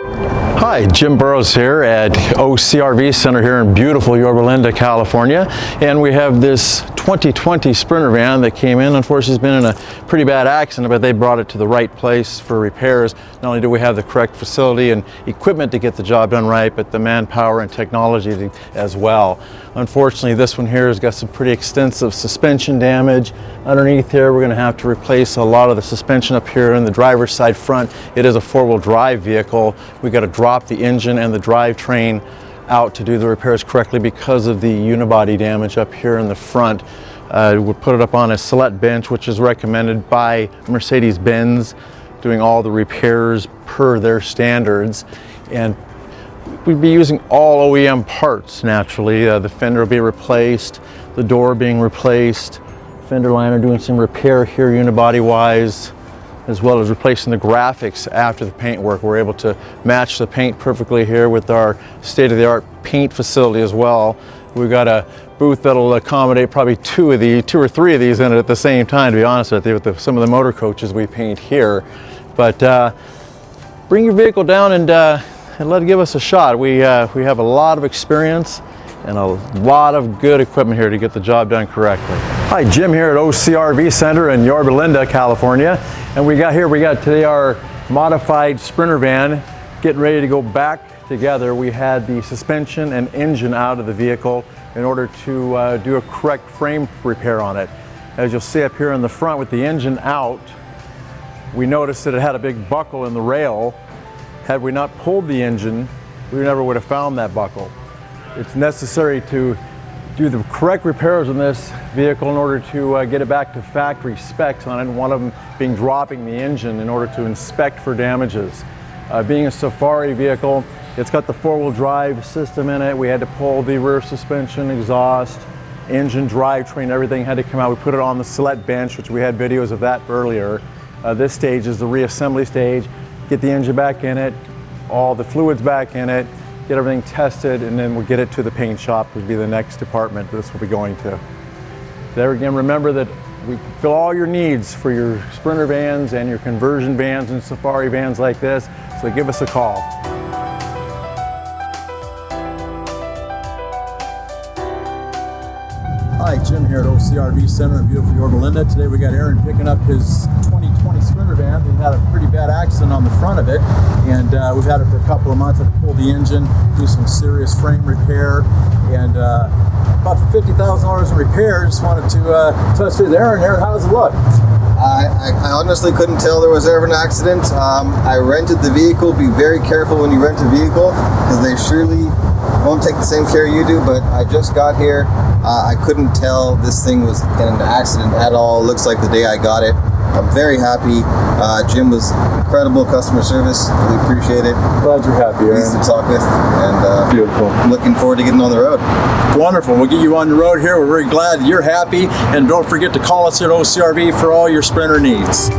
Hi, Jim Burrows here at OCRVCenter here in beautiful Yorba Linda, California. And we have this 2020 Sprinter van that came in. Unfortunately, it's been in a pretty bad accident, but they brought it to the right place for repairs. Not only do we have the correct facility and equipment to get the job done right, but the manpower and technology as well. Unfortunately, this one here has got some pretty extensive suspension damage. Underneath here, we're going to have to replace a lot of the suspension up here in the driver's side front. It is a four-wheel drive vehicle. We've got to drop the engine and the drivetrain out to do the repairs correctly because of the unibody damage up here in the front. We'll put it up on a select bench, which is recommended by Mercedes-Benz, doing all the repairs per their standards. And we'd be using all OEM parts naturally. The fender will be replaced, the door being replaced, fender liner doing some repair here unibody wise, as well as replacing the graphics after the paint work. We're able to match the paint perfectly here with our state-of-the-art paint facility as well. We've got a booth that'll accommodate probably two or three of these in it at the same time, to be honest with you, with some of the motor coaches we paint here. But bring your vehicle down and let it give us a shot. We have a lot of experience and a lot of good equipment here to get the job done correctly. Hi, Jim here at OCRVCenter in Yorba Linda, California. And we got today our modified Sprinter van getting ready to go back together. We had the suspension and engine out of the vehicle in order to do a correct frame repair on it. As you'll see up here in the front with the engine out, we noticed that it had a big buckle in the rail. Had we not pulled the engine, we never would have found that buckle. It's necessary to do the correct repairs on this vehicle in order to get it back to factory specs on it, and one of them being dropping the engine in order to inspect for damages. Being a safari vehicle, it's got the four-wheel drive system in it. We had to pull the rear suspension, exhaust, engine, drivetrain, everything had to come out. We put it on the select bench, which we had videos of that earlier. This stage is the reassembly stage. Get the engine back in it, all the fluids back in it, get everything tested, and then we'll get it to the paint shop, would be the next department this will be going to. There again, remember that we fill all your needs for your Sprinter vans and your conversion vans and safari vans like this, so give us a call. Hi, Jim here at OCRVCenter in beautiful Yorba Linda. Today we got Aaron picking up his 2020 Sprinter van. He had a pretty bad accident on the front of it, and we've had it for a couple of months. I had to pull the engine, do some serious frame repair, and about $50,000 in repairs. Just wanted to touch base. Aaron, how does it look? I honestly couldn't tell there was ever an accident. I rented the vehicle. Be very careful when you rent a vehicle, because they surely won't take the same care you do, but I just got here. I couldn't tell this thing was in an accident at all. It looks like the day I got it. I'm very happy. Jim was incredible customer service. Really appreciate it. Glad you're happy, Aaron. Easy to talk with, and beautiful. I'm looking forward to getting on the road. Wonderful. We'll get you on the road here. We're very glad you're happy, and don't forget to call us at OCRV for all your Sprinter needs.